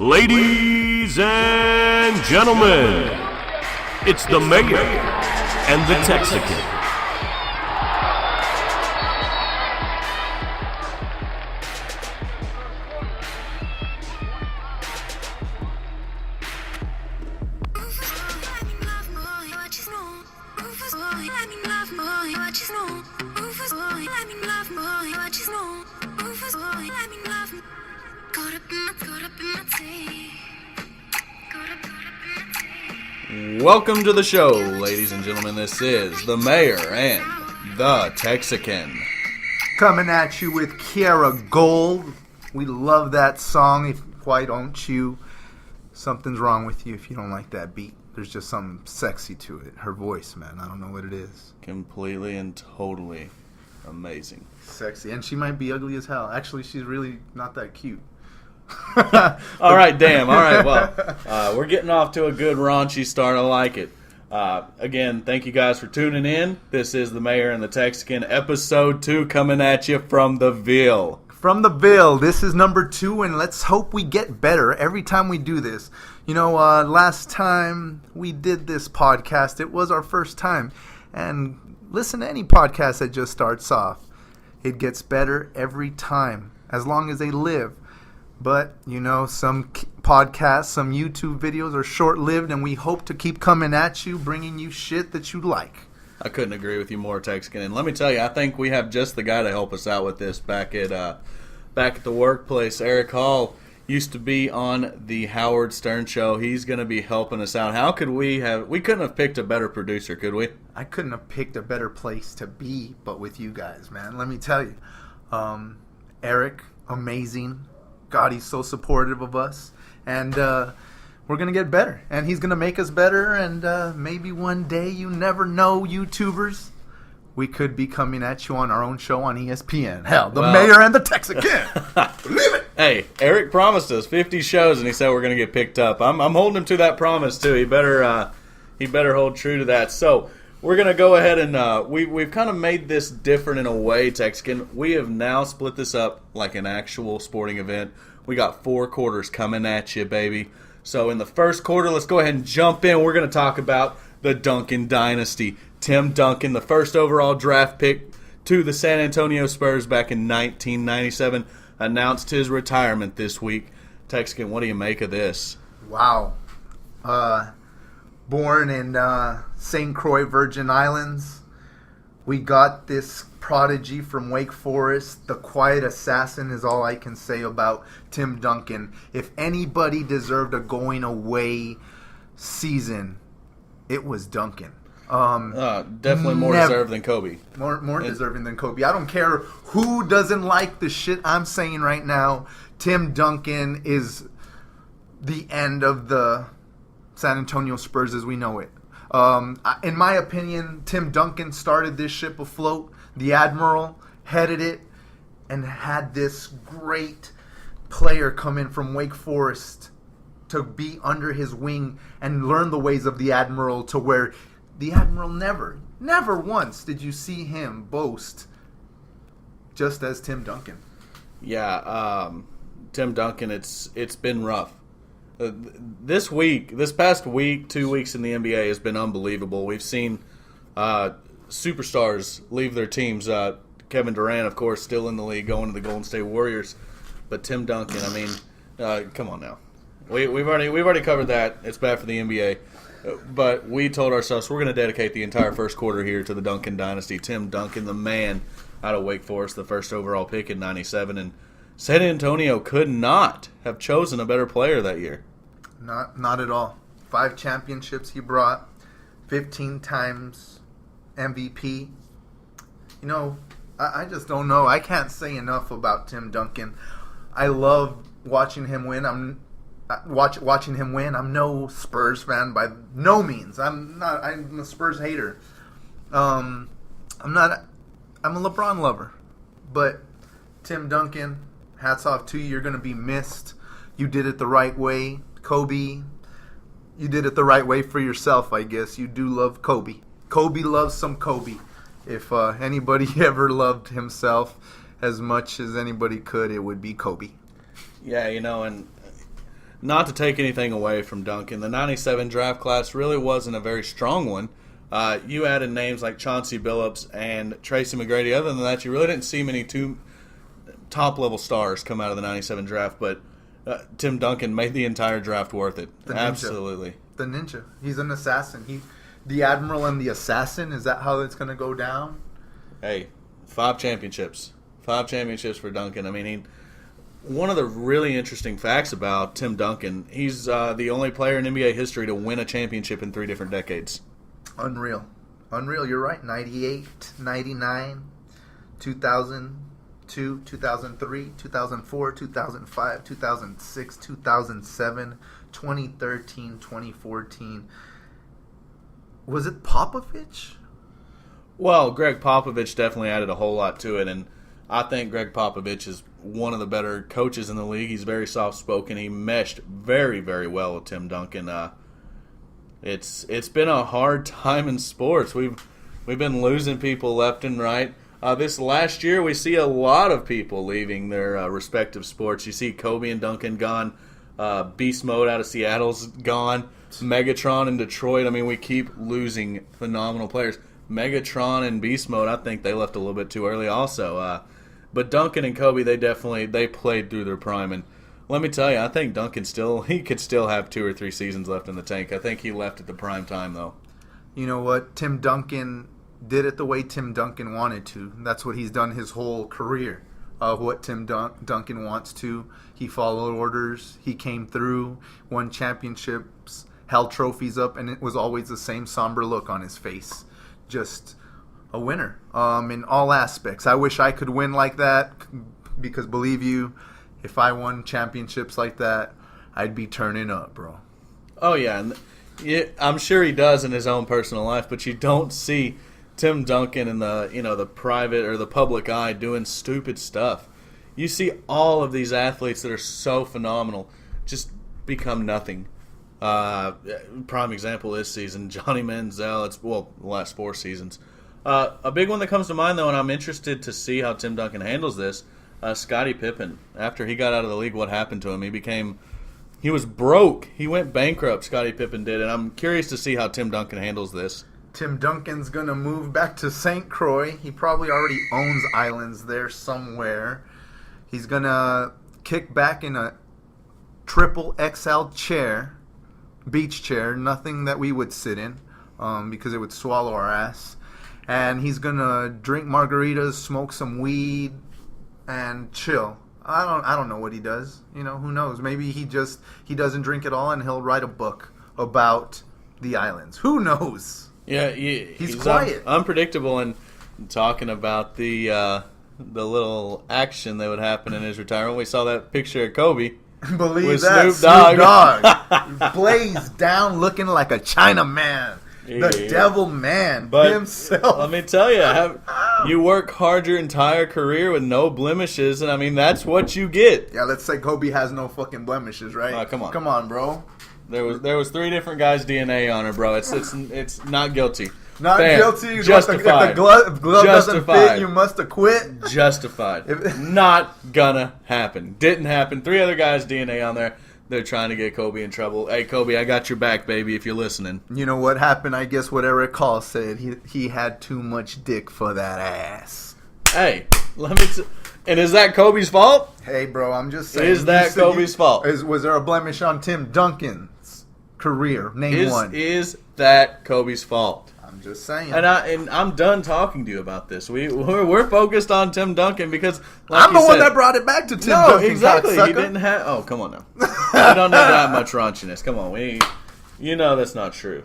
Ladies and gentlemen, it's the Mayor and the Texican. Welcome to the show, ladies and gentlemen. This is the Mayor and the Texican. Coming at you with Kiara Gold. We love that song. Why don't you? Something's wrong with you if you don't like that beat. There's just something sexy to it. Her voice, man. I don't know what it is. Completely and totally amazing. Sexy. And she might be ugly as hell. Actually, she's really not that cute. All right, damn. All right, well, we're getting off to a good raunchy start. I like it. Again, thank you guys for tuning in. This is the Mayor and the Texican, episode 2, coming at you from the Ville. From the Ville. This is number 2, and let's hope we get better every time we do this. You know, last time we did this podcast, it was our first time. And listen to any podcast that just starts off. It gets better every time, as long as they live. But, you know, some podcasts, some YouTube videos are short-lived, and we hope to keep coming at you, bringing you shit that you like. I couldn't agree with you more, Texican. And let me tell you, I think we have just the guy to help us out with this back at the workplace. Eric Hall used to be on the Howard Stern Show. He's going to be helping us out. How could we couldn't have picked a better producer, could we? I couldn't have picked a better place to be but with you guys, man. Let me tell you. Eric, amazing. God, he's so supportive of us, and we're going to get better, and he's going to make us better, and maybe one day, you never know, YouTubers, we could be coming at you on our own show on ESPN. Hell, the Mayor and the Texican. Believe it. Hey, Eric promised us 50 shows, and he said we're going to get picked up. I'm holding him to that promise, too. He better hold true to that. So we're going to go ahead and we've kind of made this different in a way, Texican. We have now split this up like an actual sporting event. We got 4 quarters coming at you, baby. So in the first quarter, let's go ahead and jump in. We're going to talk about the Duncan dynasty. Tim Duncan, the first overall draft pick to the San Antonio Spurs back in 1997, announced his retirement this week. Texican, what do you make of this? Wow. Born in St. Croix, Virgin Islands. We got this prodigy from Wake Forest. The quiet assassin is all I can say about Tim Duncan. If anybody deserved a going away season, it was Duncan. Definitely more deserved than Kobe. More deserving than Kobe. I don't care who doesn't like the shit I'm saying right now. Tim Duncan is the end of the San Antonio Spurs as we know it. In my opinion, Tim Duncan started this ship afloat. The Admiral headed it and had this great player come in from Wake Forest to be under his wing and learn the ways of the Admiral, to where the Admiral never once did you see him boast just as Tim Duncan. Yeah, Tim Duncan, it's been rough. This past week, 2 weeks in the NBA has been unbelievable. We've seen superstars leave their teams. Kevin Durant, of course, still in the league, going to the Golden State Warriors. But Tim Duncan, I mean, come on now. We've already covered that. It's bad for the NBA. But we told ourselves we're going to dedicate the entire first quarter here to the Duncan dynasty. Tim Duncan, the man out of Wake Forest, the first overall pick in 97. And San Antonio could not have chosen a better player that year. Not at all. 5 championships he brought, 15 times MVP. You know, I just don't know. I can't say enough about Tim Duncan. I love watching him win. I'm no Spurs fan by no means. I'm a Spurs hater. I'm a LeBron lover. But Tim Duncan, hats off to you. You're going to be missed. You did it the right way. Kobe, you did it the right way for yourself, I guess. You do love Kobe. Kobe loves some Kobe. If anybody ever loved himself as much as anybody could, it would be Kobe. Yeah, you know, and not to take anything away from Duncan, the 97 draft class really wasn't a very strong one. You added names like Chauncey Billups and Tracy McGrady. Other than that, you really didn't see many top-level stars come out of the 97 draft, but Tim Duncan made the entire draft worth it. Absolutely. The ninja. He's an assassin. The admiral and the assassin. Is that how it's going to go down? Hey, 5 championships. 5 championships for Duncan. I mean, one of the really interesting facts about Tim Duncan, he's the only player in NBA history to win a championship in 3 different decades. Unreal. You're right. 98, 99, 2002, 2003, 2004, 2005, 2006, 2007, 2013, 2014. Was it Popovich? Well, Greg Popovich definitely added a whole lot to it, and I think Greg Popovich is one of the better coaches in the league. He's very soft-spoken. He meshed very, very well with Tim Duncan. It's been a hard time in sports. We've been losing people left and right. This last year, we see a lot of people leaving their respective sports. You see Kobe and Duncan gone. Beast Mode out of Seattle's gone. Megatron in Detroit. I mean, we keep losing phenomenal players. Megatron and Beast Mode, I think they left a little bit too early also. But Duncan and Kobe, they played through their prime. And let me tell you, I think Duncan could still have 2 or 3 seasons left in the tank. I think he left at the prime time, though. You know what? Tim Duncan did it the way Tim Duncan wanted to. That's what he's done his whole career. What Tim Duncan wants to. He followed orders. He came through, won championships, held trophies up, and it was always the same somber look on his face. Just a winner in all aspects. I wish I could win like that because, believe you, if I won championships like that, I'd be turning up, bro. Oh, yeah. And I'm sure he does in his own personal life, but you don't see Tim Duncan in the private or the public eye doing stupid stuff. You see all of these athletes that are so phenomenal just become nothing. Prime example this season, Johnny Manziel. The last 4 seasons. A big one that comes to mind, though, and I'm interested to see how Tim Duncan handles this, Scottie Pippen. After he got out of the league, what happened to him? He was broke. He went bankrupt, Scottie Pippen did, and I'm curious to see how Tim Duncan handles this. Tim Duncan's going to move back to St. Croix. He probably already owns islands there somewhere. He's going to kick back in a triple XL chair, beach chair, nothing that we would sit in because it would swallow our ass. And he's going to drink margaritas, smoke some weed, and chill. I don't know what he does. Who knows? Maybe he doesn't drink at all and he'll write a book about the islands. Who knows? Yeah, he's quiet, unpredictable, and talking about the little action that would happen in his retirement. We saw that picture of Kobe. Believe with that, Snoop Dogg. Blazed down, looking like a Chinaman, the devil man himself. Let me tell you, you work hard your entire career with no blemishes, and I mean that's what you get. Yeah, let's say Kobe has no fucking blemishes, right? Come on, bro. There was 3 different guys' DNA on her, bro. It's not guilty. Not guilty. Justified. If the glove doesn't fit, you must acquit. Justified. Not gonna happen. Didn't happen. 3 other guys' DNA on there. They're trying to get Kobe in trouble. Hey, Kobe, I got your back, baby, if you're listening. You know what happened? I guess what Eric Hall said. He had too much dick for that ass. Hey, and is that Kobe's fault? Hey, bro, I'm just saying. Is that Kobe's fault? Was there a blemish on Tim Duncan's career? Name one. Is that Kobe's fault? I'm just saying. And I'm done talking to you about this. We're focused on Tim Duncan because I'm the one that brought it back to Tim Duncan. Exactly. Cocksucker. He didn't have. Oh, come on now. I don't know that much raunchiness. Come on, that's not true.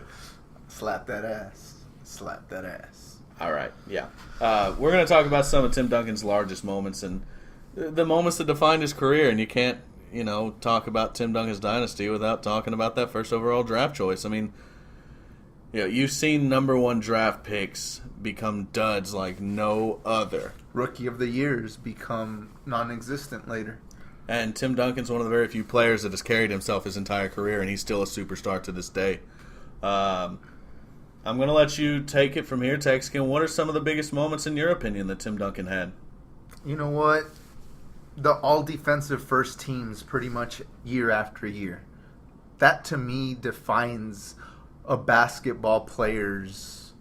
Slap that ass. Slap that ass. All right. Yeah. We're going to talk about some of Tim Duncan's largest moments and the moments that defined his career, and you can't talk about Tim Duncan's dynasty without talking about that first overall draft choice. I mean, you've seen number 1 draft picks become duds like no other. Rookie of the years become non-existent later. And Tim Duncan's one of the very few players that has carried himself his entire career, and he's still a superstar to this day. I'm going to let you take it from here, Texican. What are some of the biggest moments, in your opinion, that Tim Duncan had? You know what? the all defensive first teams pretty much year after year. That to me defines a basketball player's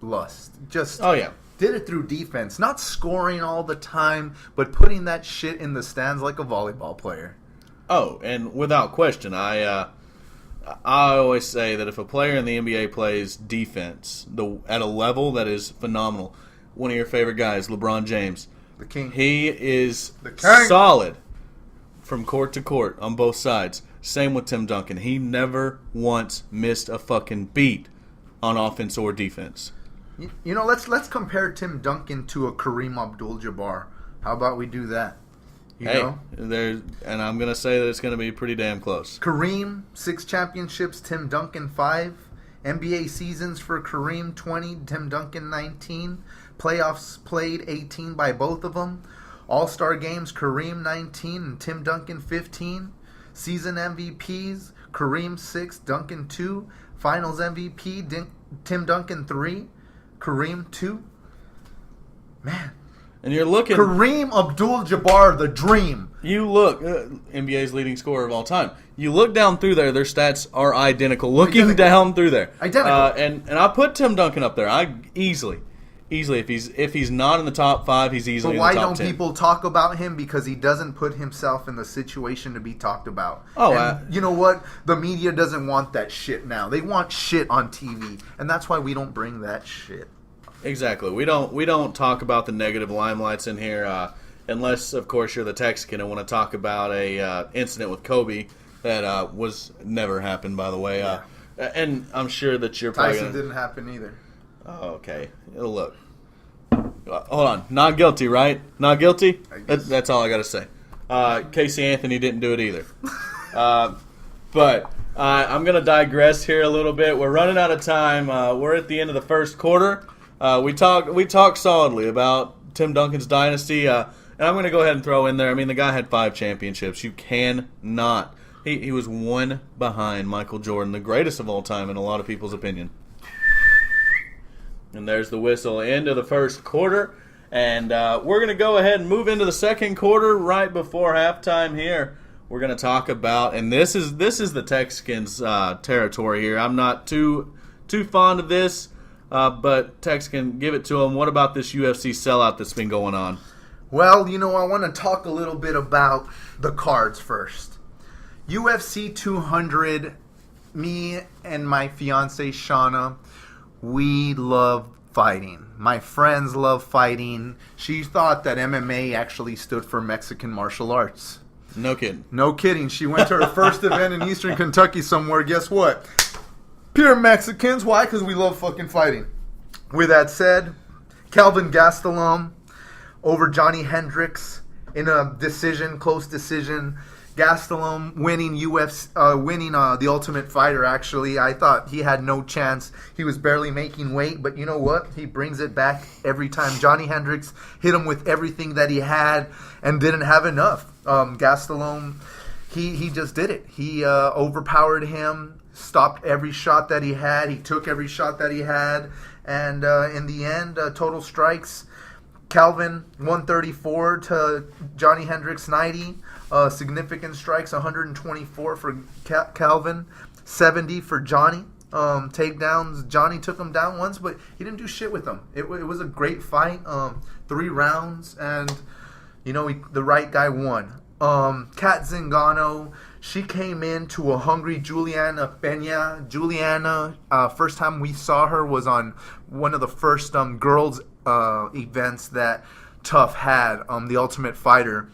lust. Just did it through defense, not scoring all the time, but putting that shit in the stands like a volleyball player. Oh, and without question, I always say that if a player in the NBA plays defense at a level that is phenomenal, one of your favorite guys, LeBron James, the king, he is the king. Solid from court to court on both sides. Same with Tim Duncan. He never once missed a fucking beat on offense or defense. You know, let's compare Tim Duncan to a Kareem Abdul-Jabbar. How about we do that? You know? And I'm going to say that it's going to be pretty damn close. Kareem, 6 championships, Tim Duncan, 5. NBA seasons for Kareem, 20, Tim Duncan, 19. Playoffs played, 18 by both of them. All-Star games, Kareem, 19, and Tim Duncan, 15. Season MVPs, Kareem, 6, Duncan, 2. Finals MVP, Tim Duncan, 3. Kareem, 2. Man. And you're looking... Kareem Abdul-Jabbar, the dream. You look... NBA's leading scorer of all time. You look down through there, their stats are identical. Looking down through there. Identical. And I put Tim Duncan up there. Easily, if he's not in the top 5, he's easily in the top 10. But why don't people talk about him? Because he doesn't put himself in the situation to be talked about. You know what? The media doesn't want that shit now. They want shit on TV, and that's why we don't bring that shit. Exactly. We don't talk about the negative limelights in here, unless of course you're the Texican and want to talk about a incident with Kobe that was never happened, by the way. Yeah. And I'm sure that you're probably Tyson didn't happen either. Oh, okay. Look. Hold on. Not guilty, right? Not guilty? That's all I got to say. Casey Anthony didn't do it either. But I'm going to digress here a little bit. We're running out of time. We're at the end of the first quarter. We talked solidly about Tim Duncan's dynasty. And I'm going to go ahead and throw in there, I mean, the guy had 5 championships. You cannot. He was one behind Michael Jordan, the greatest of all time in a lot of people's opinion. And there's the whistle. End of the first quarter. And we're going to go ahead and move into the second quarter right before halftime here. We're going to talk about, and this is the Texicans' territory here. I'm not too fond of this, but Texican, give it to them. What about this UFC sellout that's been going on? Well, you know, I want to talk a little bit about the cards first. UFC 200, me and my fiance Shauna, we love fighting. My friends love fighting. She thought that MMA actually stood for Mexican martial arts. No kidding. No kidding. She went to her first event in Eastern Kentucky somewhere. Guess what? Pure Mexicans. Why? Because we love fucking fighting. With that said, Kelvin Gastelum over Johnny Hendricks in a close decision. Gastelum winning the Ultimate Fighter, actually. I thought he had no chance. He was barely making weight, but you know what? He brings it back every time. Johnny Hendricks hit him with everything that he had and didn't have enough. Gastelum, he just did it. He overpowered him, stopped every shot that he had. He took every shot that he had. And in the end, total strikes, Calvin 134 to Johnny Hendricks 90. Significant strikes 124 for Calvin, 70 for Johnny. Takedowns, Johnny took him down once, but he didn't do shit with him. It was a great fight, 3 rounds, and you know the right guy won. Kat Zingano, she came in to a hungry Juliana Pena. Juliana, first time we saw her was on one of the first girls events that Tough had, the Ultimate Fighter.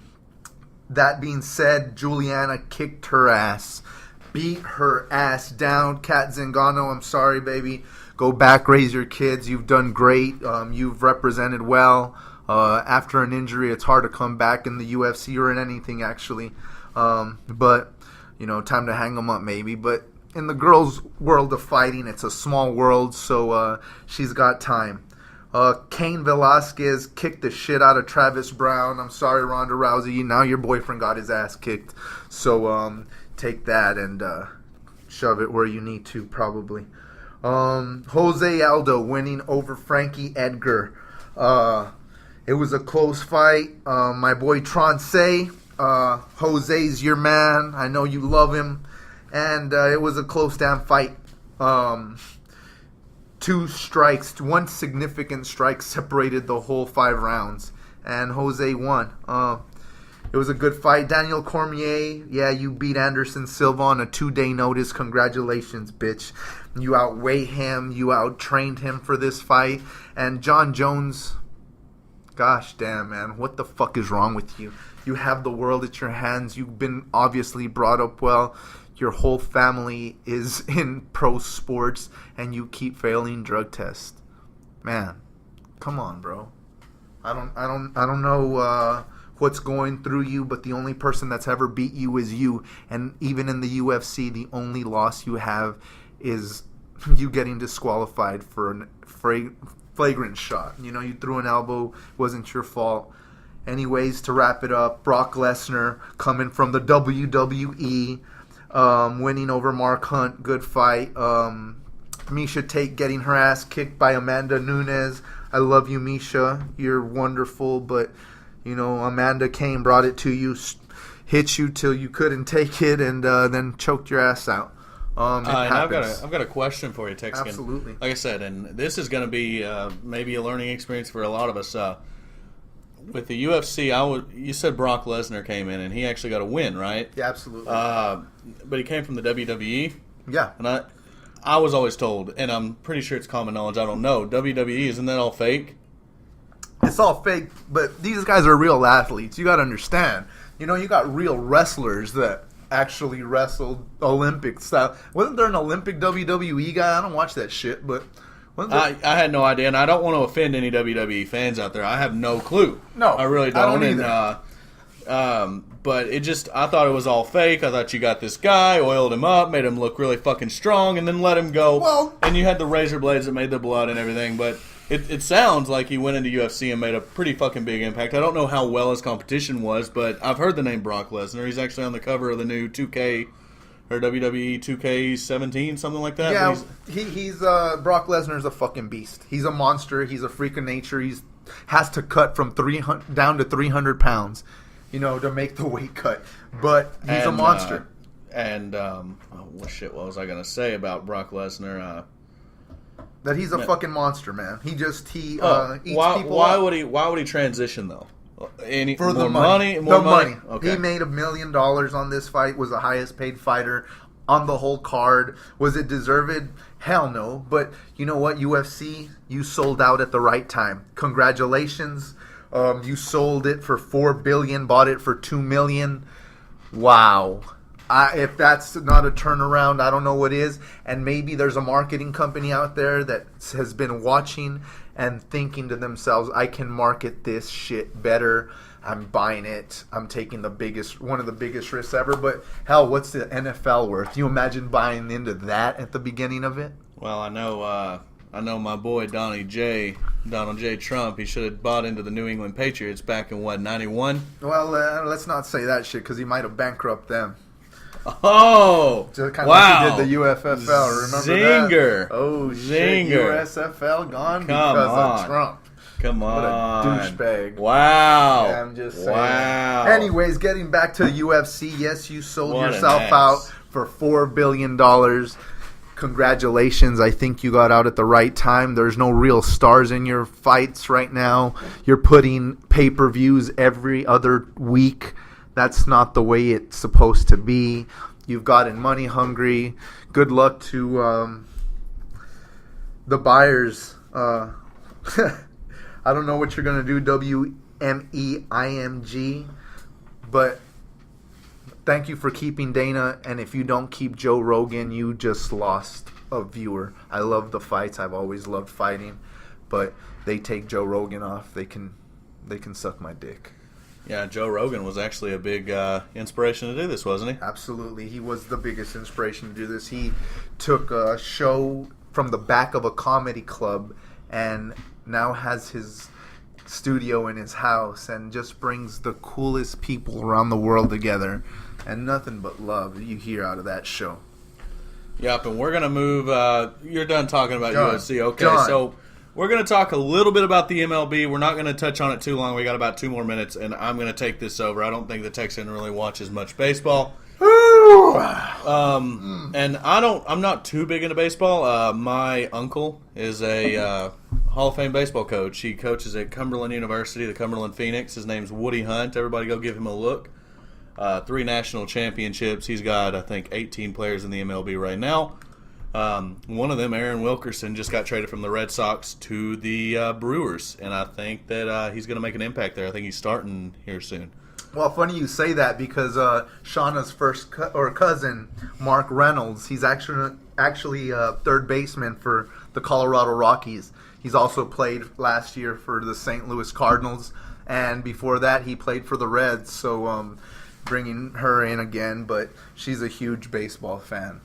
That being said, Juliana kicked her ass. Beat her ass down. Kat Zingano, I'm sorry, baby. Go back, raise your kids. You've done great. You've represented well. After an injury, it's hard to come back in the UFC or in anything, actually. But, you know, time to hang them up, maybe. But in the girls' world of fighting, it's a small world, so she's got time. Cain Velasquez kicked the shit out of Travis Brown. I'm sorry, Ronda Rousey. Now your boyfriend got his ass kicked. So take that and shove it where you need to, probably. Jose Aldo winning over Frankie Edgar. It was a close fight. My boy Tronce, Jose's your man. I know you love him. And it was a close damn fight. 2 strikes, 1 significant strike separated the whole 5 rounds. And Jose won. It was a good fight. Daniel Cormier, yeah, you beat Anderson Silva on a 2-day notice. Congratulations, bitch. You outweigh him. You out-trained him for this fight. And John Jones, gosh damn, man. What the fuck is wrong with you? You have the world at your hands. You've been obviously brought up well. Your whole family is in pro sports, and you keep failing drug tests. Man, come on, bro. I don't know what's going through you, but the only person that's ever beat you is you. And even in the UFC, the only loss you have is you getting disqualified for a flagrant shot. You know, you threw an elbow, wasn't your fault. Anyways, to wrap it up, Brock Lesnar coming from the WWE, winning over Mark Hunt, good fight. Misha Tate getting her ass kicked by Amanda Nunes. I love you, Misha. You're wonderful, but you know, Amanda came, brought it to you, hit you till you couldn't take it, and then choked your ass out. And I've got a question for you, Texican. Absolutely. Like I said, and this is going to be maybe a learning experience for a lot of us. With the UFC, you said Brock Lesnar came in and he actually got a win, right? Yeah, absolutely. But he came from the WWE. Yeah. And I was always told, and I'm pretty sure it's common knowledge, I don't know, WWE, isn't that all fake? It's all fake, but these guys are real athletes. You got to understand. You know, you got real wrestlers that actually wrestled Olympic style. Wasn't there an Olympic WWE guy? I don't watch that shit, but I had no idea, and I don't want to offend any WWE fans out there. I have no clue. No, I really don't. I don't either. But I thought it was all fake. I thought you got this guy, oiled him up, made him look really fucking strong, and then let him go. Well, and you had the razor blades that made the blood and everything, but it sounds like he went into UFC and made a pretty fucking big impact. I don't know how well his competition was, but I've heard the name Brock Lesnar. He's actually on the cover of the new 2K or WWE 2K17, something like that. Yeah, he's Brock Lesnar's a fucking beast. He's a monster. He's a freak of nature. He's has to cut from 300 down to 300 pounds, you know, to make the weight cut. But he's a monster. What was I gonna say about Brock Lesnar? That he's a fucking monster, man. He eats people. Why would he transition though? For the money. More money. Okay. He made $1 million on this fight. Was the highest paid fighter on the whole card. Was it deserved? Hell no. But you know what, UFC, you sold out at the right time. Congratulations. You sold it for $4 billion, bought it for $2 million. Wow. If that's not a turnaround, I don't know what is. And maybe there's a marketing company out there that has been watching and thinking to themselves, I can market this shit better. I'm buying it. I'm taking one of the biggest risks ever. But hell, what's the NFL worth? You imagine buying into that at the beginning of it? Well, I know my boy Donald J. Trump. He should have bought into the New England Patriots back in 91. Well, let's not say that shit because he might have bankrupted them. Oh, Just kind of wow. like he did the UFFL. Remember Zinger. that? Oh, Zinger. shit. USFL gone because of Trump. Come on. What a douchebag. Wow. Yeah, I'm just saying. Wow. Anyways, getting back to UFC, yes, you sold What an yourself ass. out for $4 billion. Congratulations. I think you got out at the right time. There's no real stars in your fights right now. You're putting pay-per-views every other week. That's not the way it's supposed to be. You've gotten money hungry. Good luck to the buyers. I don't know what you're going to do, WMEIMG, but thank you for keeping Dana. And if you don't keep Joe Rogan, you just lost a viewer. I love the fights. I've always loved fighting, but they take Joe Rogan off. They can suck my dick. Yeah, Joe Rogan was actually a big inspiration to do this, wasn't he? Absolutely. He was the biggest inspiration to do this. He took a show from the back of a comedy club and now has his studio in his house and just brings the coolest people around the world together. And nothing but love you hear out of that show. Yep, and we're going to move. You're done talking about Done. UFC. Okay, Done. so we're going to talk a little bit about the MLB. We're not going to touch on it too long. We got about 2 more minutes, and I'm going to take this over. I don't think the Texan really watches much baseball. And I'm not too big into baseball. My uncle is a Hall of Fame baseball coach. He coaches at Cumberland University, the Cumberland Phoenix. His name's Woody Hunt. Everybody go give him a look. 3 national championships. He's got, I think, 18 players in the MLB right now. One of them, Aaron Wilkerson, just got traded from the Red Sox to the Brewers, and I think that he's going to make an impact there. I think he's starting here soon. Well, funny you say that because Shauna's first cousin, Mark Reynolds, he's actually third baseman for the Colorado Rockies. He's also played last year for the St. Louis Cardinals, and before that he played for the Reds. So bringing her in again, but she's a huge baseball fan.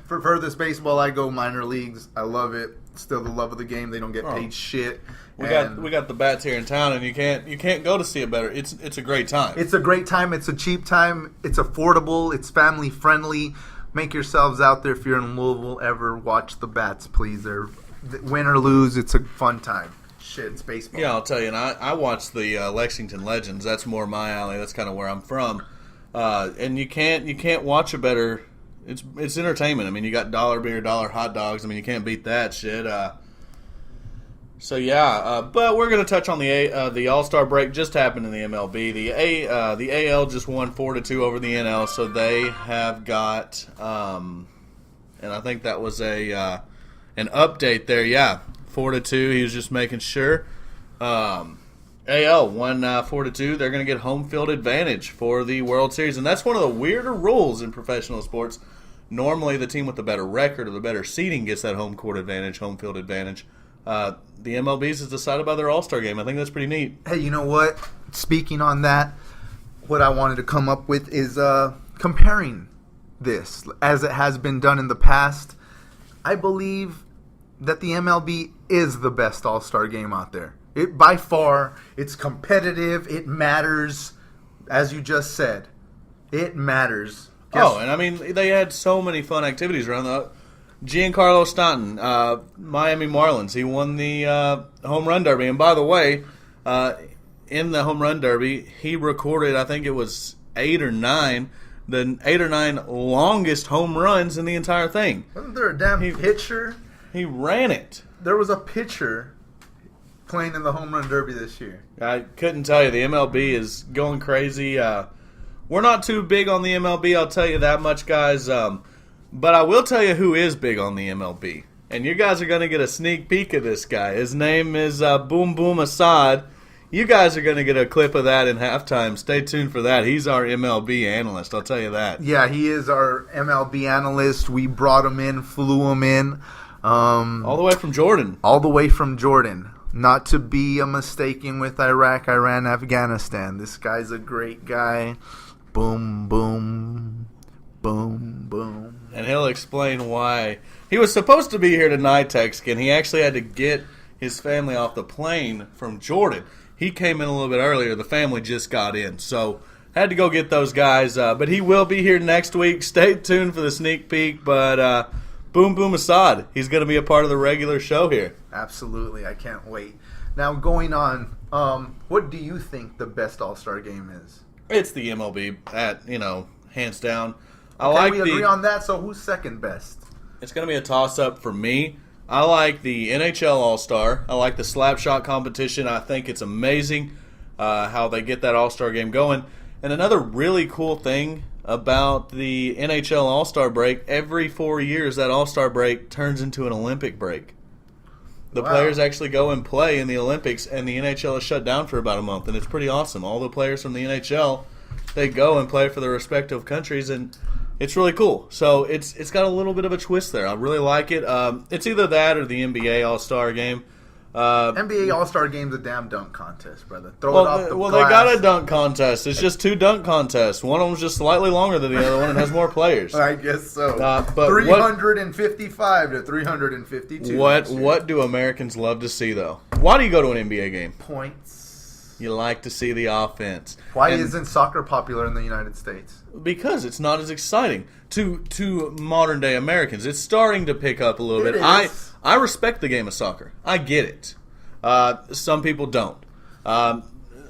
For furthest baseball, I go minor leagues. I love it. Still the love of the game. They don't get paid shit. We got the bats here in town, and you can't go to see it better. It's a great time. It's a great time. It's a cheap time. It's affordable. It's family friendly. Make yourselves out there if you're in Louisville. Ever watch the bats, please. They're win or lose. It's a fun time. Shit, it's baseball. Yeah, I'll tell you. And I watch the Lexington Legends. That's more my alley. That's kind of where I'm from. And you can't watch a better. It's entertainment. I mean, you got dollar beer, dollar hot dogs. I mean, you can't beat that shit. So yeah, but we're going to touch on the All-Star break just happened in the MLB. The AL just won 4-2 over the NL, so they have got and I think that was an update there. Yeah, 4-2. He was just making sure. AL won 4-2. They're going to get home field advantage for the World Series, and that's one of the weirder rules in professional sports. Normally, the team with the better record or the better seeding gets that home court advantage, home field advantage. The MLB's is decided by their All-Star game. I think that's pretty neat. Hey, you know what? Speaking on that, what I wanted to come up with is comparing this as it has been done in the past. I believe that the MLB is the best All-Star game out there. It by far, it's competitive. It matters, as you just said. It matters. And I mean, they had so many fun activities around the Giancarlo Stanton, Miami Marlins. He won the home run derby. And by the way, in the home run derby, he recorded, I think it was 8 or 9 longest home runs in the entire thing. Wasn't there a damn pitcher? He ran it. There was a pitcher playing in the home run derby this year. I couldn't tell you. The MLB is going crazy. We're not too big on the MLB, I'll tell you that much, guys. But I will tell you who is big on the MLB. And you guys are going to get a sneak peek of this guy. His name is Boom Boom Assad. You guys are going to get a clip of that in halftime. Stay tuned for that. He's our MLB analyst, I'll tell you that. Yeah, he is our MLB analyst. We brought him in, flew him in. All the way from Jordan. All the way from Jordan. Not to be mistaken with Iraq, Iran, Afghanistan. This guy's a great guy. Boom, boom, boom, boom. And he'll explain why. He was supposed to be here tonight, Texican. He actually had to get his family off the plane from Jordan. He came in a little bit earlier. The family just got in. So had to go get those guys. But he will be here next week. Stay tuned for the sneak peek. But Boom Boom Assad, he's going to be a part of the regular show here. Absolutely. I can't wait. Now, going on, what do you think the best All-Star game is? It's the MLB, hands down. We agree on that, so who's second best? It's going to be a toss-up for me. I like the NHL All-Star. I like the slap shot competition. I think it's amazing how they get that All-Star game going. And another really cool thing about the NHL All-Star break, every 4 years that All-Star break turns into an Olympic break. The players actually go and play in the Olympics, and the NHL is shut down for about a month, and it's pretty awesome. All the players from the NHL, they go and play for their respective countries, and it's really cool. So it's got a little bit of a twist there. I really like it. It's either that or the NBA All-Star game. NBA All-Star Game's a damn dunk contest, brother. Throw it off the glass. They got a dunk contest. It's just 2 dunk contests. One of them's just slightly longer than the other one and has more players. I guess so. But 355 to 352. What do Americans love to see, though? Why do you go to an NBA game? Points. You like to see the offense. Why isn't soccer popular in the United States? Because it's not as exciting to modern day Americans. It's starting to pick up a little bit. Is. I respect the game of soccer. I get it. Some people don't.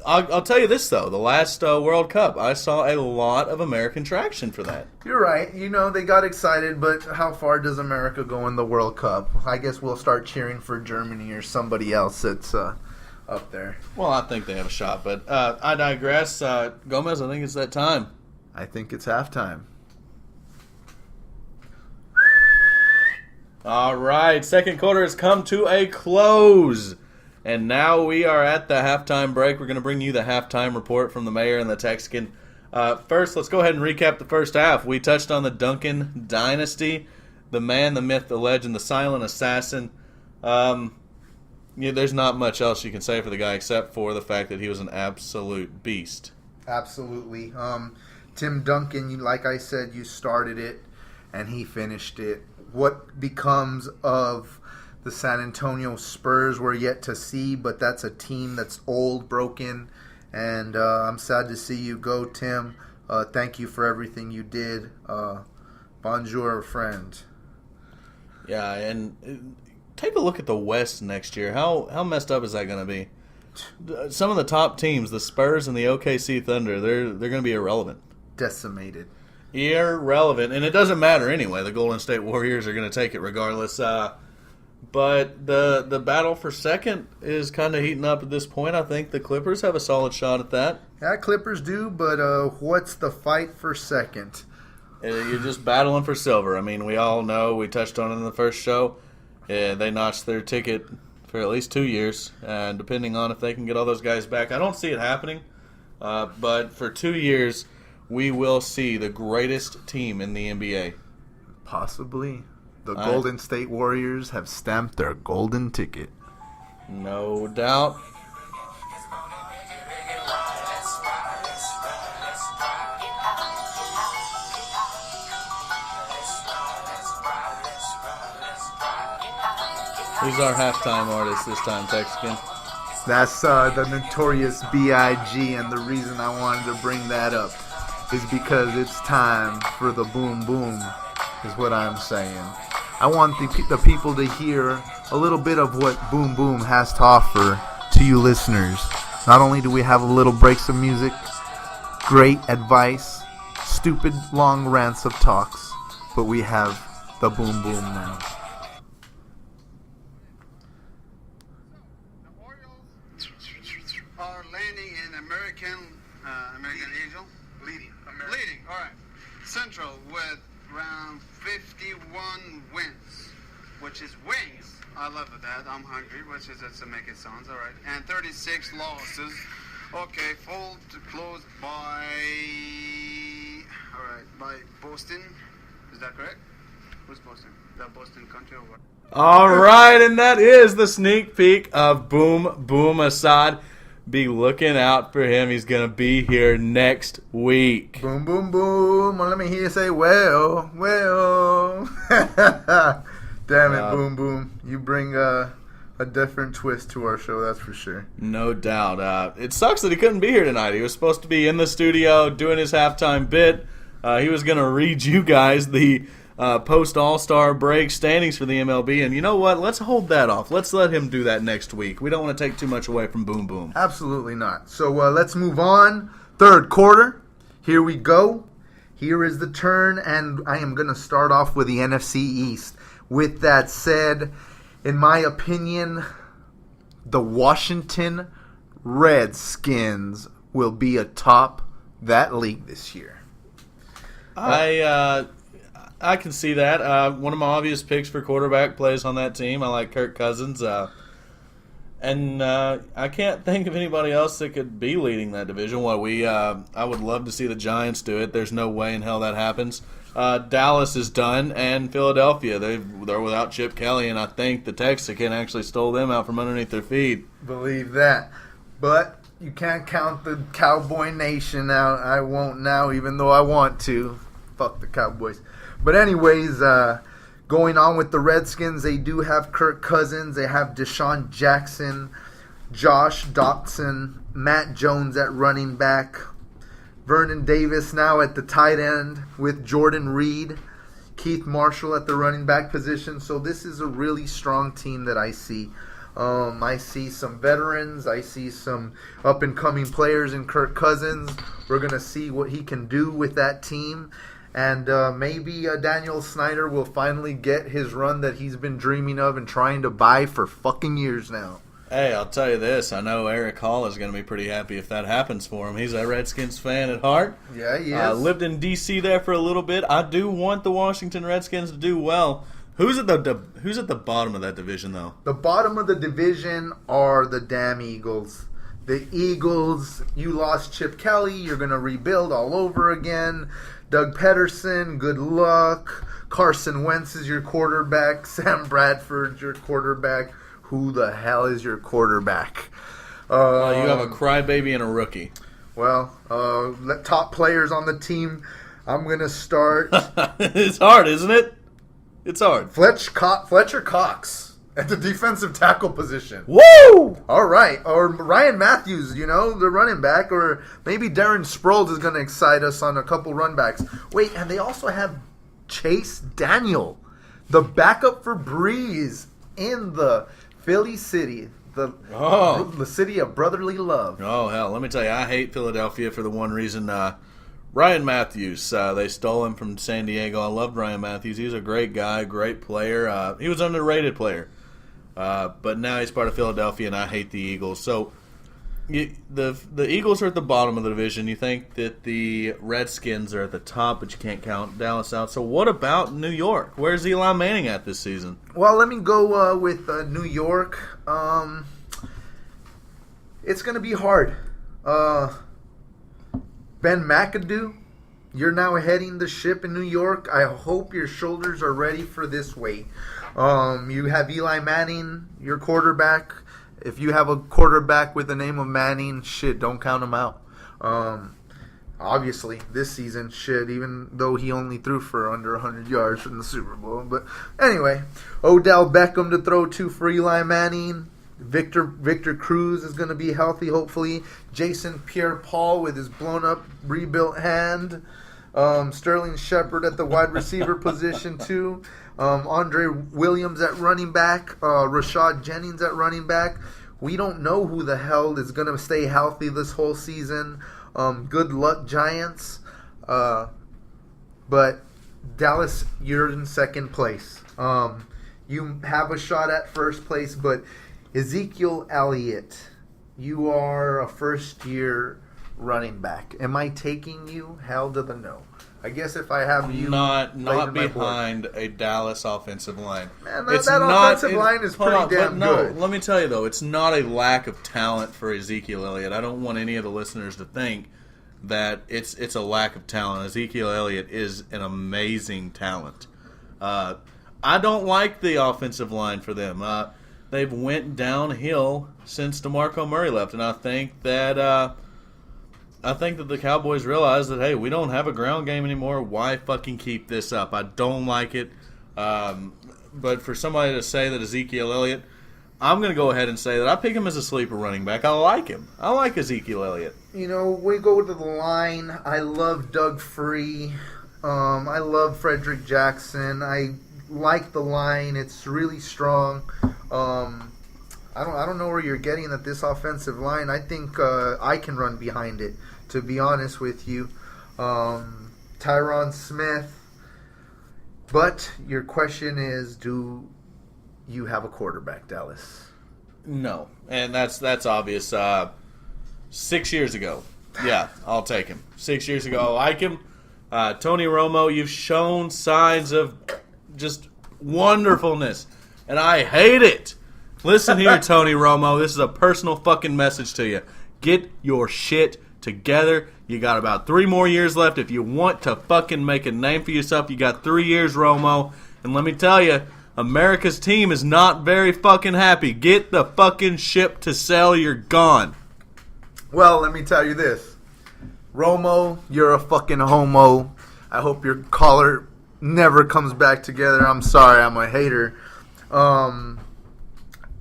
I'll tell you this, though. The last World Cup, I saw a lot of American traction for that. You're right. They got excited, but how far does America go in the World Cup? I guess we'll start cheering for Germany or somebody else that's up there. Well, I think they have a shot, but I digress. Gomez, I think it's that time. I think it's halftime. All right, second quarter has come to a close. And now we are at the halftime break. We're going to bring you the halftime report from the mayor and the Texican. First, let's go ahead and recap the first half. We touched on the Duncan dynasty, the man, the myth, the legend, the silent assassin. There's not much else you can say for the guy except for the fact that he was an absolute beast. Absolutely. Tim Duncan, like I said, you started it and he finished it. What becomes of the San Antonio Spurs, we're yet to see, but that's a team that's old, broken, and I'm sad to see you go, Tim. Thank you for everything you did. Bonjour, friend. Yeah, and take a look at the West next year. How messed up is that going to be? Some of the top teams, the Spurs and the OKC Thunder, they're going to be irrelevant. Decimated. Irrelevant, and it doesn't matter anyway. The Golden State Warriors are going to take it regardless. But the battle for second is kind of heating up at this point. I think the Clippers have a solid shot at that. Yeah, Clippers do, but what's the fight for second? You're just battling for silver. I mean, we all know, we touched on it in the first show, they notched their ticket for at least 2 years, and depending on if they can get all those guys back. I don't see it happening, but for 2 years, we will see the greatest team in the NBA. Possibly. The Golden State Warriors have stamped their golden ticket. No doubt. Who's our halftime artist this time, Texican? That's the notorious B.I.G. And the reason I wanted to bring that up is because it's time for the boom boom, is what I'm saying. I want the people to hear a little bit of what Boom Boom has to offer to you listeners. Not only do we have a little breaks of music, great advice, stupid long rants of talks, but we have the Boom Boom now. The Orioles are landing in American Eagle. Leading. All right. Central with around 51 wins, which is wings. I love that. I'm hungry, which is just to make it sounds all right. And 36 losses. Okay, full to close by. All right, by Boston. Is that correct? Who's Boston? Is that Boston country or what? All right, and that is the sneak peek of Boom Boom Assad. Be looking out for him. He's going to be here next week. Boom, boom, boom. Well, let me hear you say, well. Damn it, Boom, boom. You bring a different twist to our show, that's for sure. No doubt. It sucks that he couldn't be here tonight. He was supposed to be in the studio doing his halftime bit. He was going to read you guys the post-All-Star break standings for the MLB. And you know what? Let's hold that off. Let's let him do that next week. We don't want to take too much away from Boom Boom. Absolutely not. So let's move on. Third quarter. Here we go. Here is the turn, and I am going to start off with the NFC East. With that said, in my opinion, the Washington Redskins will be atop that league this year. I can see that. One of my obvious picks for quarterback plays on that team. I like Kirk Cousins. And I can't think of anybody else that could be leading that division. I would love to see the Giants do it. There's no way in hell that happens. Dallas is done, and Philadelphia. They're without Chip Kelly, and I think the Texican actually stole them out from underneath their feet. Believe that. But you can't count the Cowboy Nation out. I won't now, even though I want to. Fuck the Cowboys. But anyways, going on with the Redskins, they do have Kirk Cousins. They have Deshaun Jackson, Josh Doctson, Matt Jones at running back, Vernon Davis now at the tight end with Jordan Reed, Keith Marshall at the running back position. So this is a really strong team that I see. I see some veterans. I see some up-and-coming players in Kirk Cousins. We're going to see what he can do with that team. And maybe Daniel Snyder will finally get his run that he's been dreaming of and trying to buy for fucking years now. Hey, I'll tell you this. I know Eric Hall is going to be pretty happy if that happens for him. He's a Redskins fan at heart. Yeah, he is. Lived in D.C. there for a little bit. I do want the Washington Redskins to do well. Who's at the bottom of that division, though? The bottom of the division are the damn Eagles. The Eagles, you lost Chip Kelly. You're going to rebuild all over again. Doug Pederson, good luck. Carson Wentz is your quarterback. Sam Bradford's your quarterback. Who the hell is your quarterback? You have a crybaby and a rookie. Well, top players on the team. I'm going to start. It's hard, isn't it? It's hard. Fletcher Cox at the defensive tackle position. Woo! All right. Or Ryan Matthews, the running back. Or maybe Darren Sproles is going to excite us on a couple run backs. Wait, and they also have Chase Daniel, the backup for Breeze in the Philly City, the city of brotherly love. Oh, hell, let me tell you, I hate Philadelphia for the one reason. Ryan Matthews, they stole him from San Diego. I loved Ryan Matthews. He was a great guy, great player. He was an underrated player. But now he's part of Philadelphia, and I hate the Eagles. So the Eagles are at the bottom of the division. You think that the Redskins are at the top, but you can't count Dallas out. So what about New York? Where's Eli Manning at this season? Well, let me go with New York. It's going to be hard. Ben McAdoo, you're now heading the ship in New York. I hope your shoulders are ready for this weight. You have Eli Manning, your quarterback. If you have a quarterback with the name of Manning, shit, don't count him out. Obviously, this season, shit, even though he only threw for under 100 yards in the Super Bowl. But anyway, Odell Beckham to throw to for Eli Manning. Victor Cruz is going to be healthy, hopefully. Jason Pierre-Paul with his blown-up, rebuilt hand. Sterling Shepard at the wide receiver position, too. Andre Williams at running back. Rashad Jennings at running back. We don't know who the hell is going to stay healthy this whole season. Good luck, Giants. But Dallas, you're in second place. You have a shot at first place, but Ezekiel Elliott, you are a first-year running back. Am I taking you? Hell to the no. I guess if I have you not behind a Dallas offensive line. Man, that offensive line is pretty damn good. Let me tell you, though, it's not a lack of talent for Ezekiel Elliott. I don't want any of the listeners to think that it's a lack of talent. Ezekiel Elliott is an amazing talent. I don't like the offensive line for them. They've went downhill since DeMarco Murray left, and I think that the Cowboys realize that, hey, we don't have a ground game anymore. Why fucking keep this up? I don't like it. But for somebody to say that Ezekiel Elliott, I'm going to go ahead and say that I pick him as a sleeper running back. I like him. I like Ezekiel Elliott. We go to the line. I love Doug Free. I love Frederick Jackson. I like the line. It's really strong. I don't know where you're getting at this offensive line. I think I can run behind it, to be honest with you. Tyron Smith. But your question is, do you have a quarterback, Dallas? No. And that's obvious. 6 years ago. Yeah, I'll take him. 6 years ago, I like him. Tony Romo, you've shown signs of just wonderfulness, and I hate it. Listen here, Tony Romo. This is a personal fucking message to you. Get your shit together. You got about 3 more years left. If you want to fucking make a name for yourself, you got 3 years, Romo. And let me tell you, America's team is not very fucking happy. Get the fucking ship to sail. You're gone. Well, let me tell you this. Romo, you're a fucking homo. I hope your collar never comes back together. I'm sorry, I'm a hater.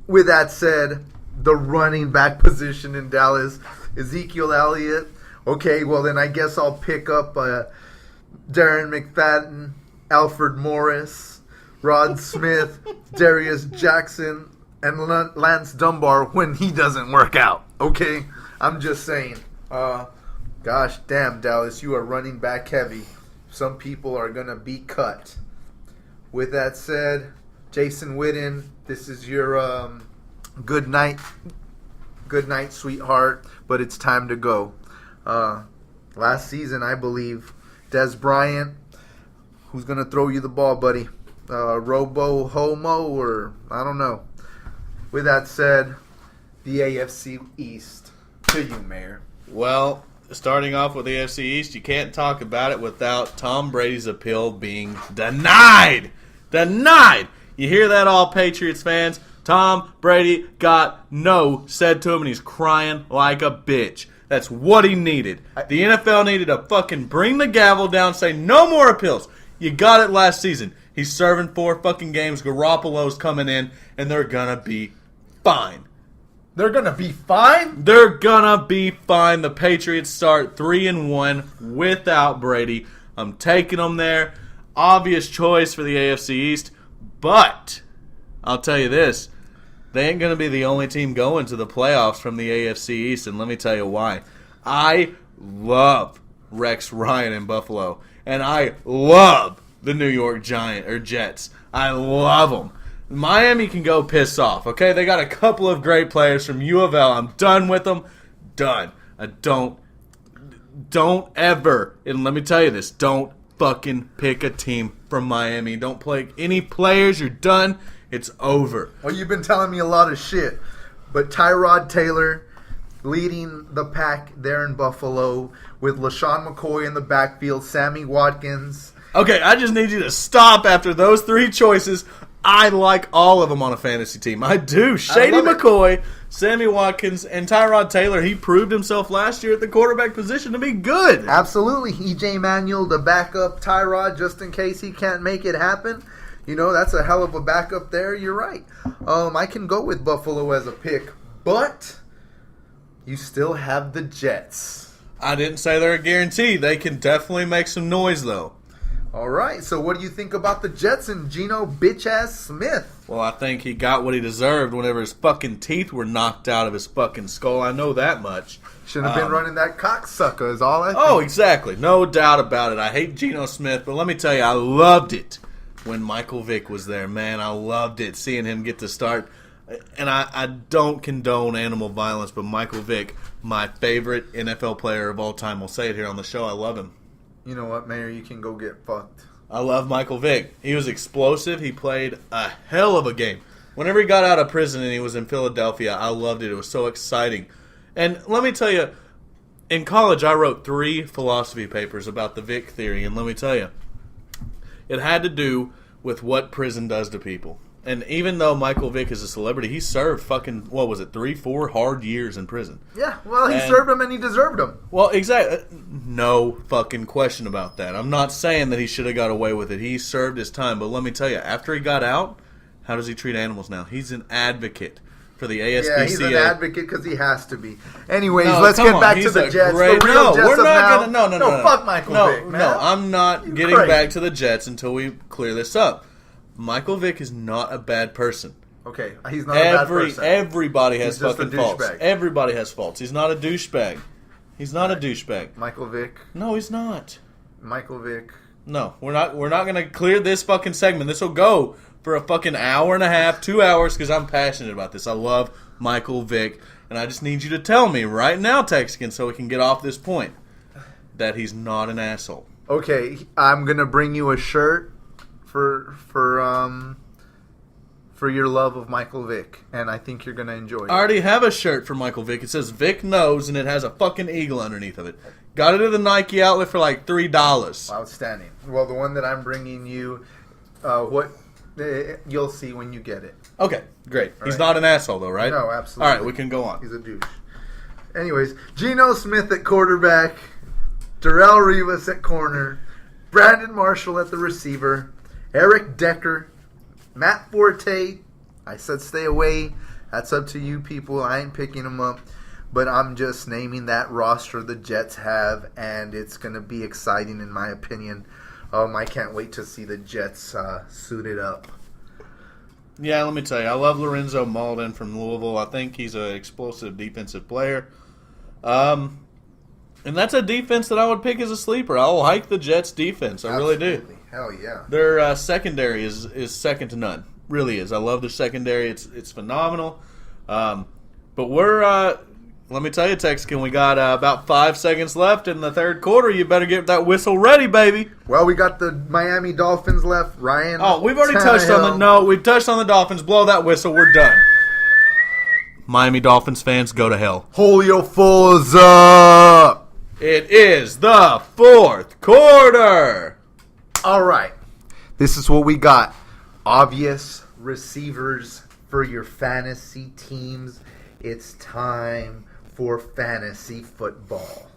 With that said, the running back position in Dallas, Ezekiel Elliott. Okay, well then I guess I'll pick up Darren McFadden. Alfred Morris, Rod Smith, Darius Jackson, and Lance Dunbar when he doesn't work out. Okay? I'm just saying. Gosh damn, Dallas, you are running back heavy. Some people are going to be cut. With that said, Jason Witten, this is your good night, sweetheart, but it's time to go. Last season, I believe, Des Bryant, who's going to throw you the ball, buddy? Robo Homo, or I don't know. With that said, the AFC East. To you, Mayor. Well, starting off with the AFC East, you can't talk about it without Tom Brady's appeal being denied. Denied! You hear that, all Patriots fans? Tom Brady got no said to him, and he's crying like a bitch. That's what he needed. The NFL needed to fucking bring the gavel down, say no more appeals. You got it last season. He's serving 4 fucking games. Garoppolo's coming in, and they're gonna be fine. They're going to be fine? They're gonna be fine. The Patriots start 3-1 without Brady. I'm taking them there. Obvious choice for the AFC East. But I'll tell you this. They ain't going to be the only team going to the playoffs from the AFC East, and let me tell you why. I love Rex Ryan in Buffalo, and I love the New York Jets. I love them. Miami can go piss off, okay? They got a couple of great players from U of L. I'm done with them. Done. I don't ever, and let me tell you this, don't fucking pick a team from Miami. Don't play any players. You're done. It's over. Well, you've been telling me a lot of shit, but Tyrod Taylor leading the pack there in Buffalo with LaShawn McCoy in the backfield, Sammy Watkins. Okay, I just need you to stop after those 3 choices. I like all of them on a fantasy team. I do. Shady McCoy, Sammy Watkins, and Tyrod Taylor. He proved himself last year at the quarterback position to be good. Absolutely. E.J. Manuel, the backup Tyrod, just in case he can't make it happen. You know, that's a hell of a backup there. You're right. I can go with Buffalo as a pick, but you still have the Jets. I didn't say they're a guarantee. They can definitely make some noise, though. All right, so what do you think about the Jets and Geno bitch-ass Smith? Well, I think he got what he deserved whenever his fucking teeth were knocked out of his fucking skull. I know that much. Shouldn't have been running that cocksucker is all I think. Oh, exactly. No doubt about it. I hate Geno Smith, but let me tell you, I loved it when Michael Vick was there. Man, I loved it, seeing him get to start. And I don't condone animal violence, but Michael Vick, my favorite NFL player of all time. We'll say it here on the show. I love him. You know what, Mayor? You can go get fucked. I love Michael Vick. He was explosive. He played a hell of a game. Whenever he got out of prison and he was in Philadelphia, I loved it. It was so exciting. And let me tell you, in college I wrote 3 philosophy papers about the Vick theory, and let me tell you, it had to do with what prison does to people. And even though Michael Vick is a celebrity, he served fucking, 3-4 hard years in prison. Yeah, well, he served them and he deserved them. Well, exactly. No fucking question about that. I'm not saying that he should have got away with it. He served his time. But let me tell you, after he got out, how does he treat animals now? He's an advocate for the ASPCA. Yeah, he's an advocate because he has to be. Anyways, let's get back to the Jets. Great, the real Jets we're of not now. gonna. No. Fuck Michael Vick, man. No, I'm not getting back to the Jets until we clear this up. Michael Vick is not a bad person. Okay, he's not a bad person. Everybody has He's just fucking a faults. douchebag. Everybody has faults. He's not a douchebag. He's not a douchebag. Michael Vick. No, he's not. Michael Vick. No, we're not going to clear this fucking segment. This will go for a fucking hour and a half, 2 hours, because I'm passionate about this. I love Michael Vick, and I just need you to tell me right now, Texican, so we can get off this point, that he's not an asshole. Okay, I'm gonna bring you a shirt for your love of Michael Vick, and I think you're gonna enjoy it. I already have a shirt for Michael Vick. It says Vick Knows, and it has a fucking eagle underneath of it. Got it at the Nike outlet for like $3. Outstanding. Well, the one that I'm bringing you, you'll see when you get it. Okay, great. All He's right. not an asshole, though, right? No, absolutely. All right, we can go on. He's a douche. Anyways, Geno Smith at quarterback, Darrelle Revis at corner, Brandon Marshall at the receiver, Eric Decker, Matt Forte. I said stay away. That's up to you people. I ain't picking them up. But I'm just naming that roster the Jets have, and it's going to be exciting in my opinion. I can't wait to see the Jets suited up. Yeah, let me tell you, I love Lorenzo Malden from Louisville. I think he's an explosive defensive player. And that's a defense that I would pick as a sleeper. I'll like the Jets' defense. I really do. Hell yeah. Their secondary is second to none. Really is. I love their secondary. It's phenomenal. But let me tell you, Texican, we got about 5 seconds left in the third quarter. You better get that whistle ready, baby. Well, we got the Miami Dolphins left. Ryan. Oh, we've already touched on we've touched on the Dolphins. Blow that whistle. We're done. Miami Dolphins fans, go to hell. Julio Forza. It is the fourth quarter. All right. This is what we got. Obvious receivers for your fantasy teams. It's time for fantasy football.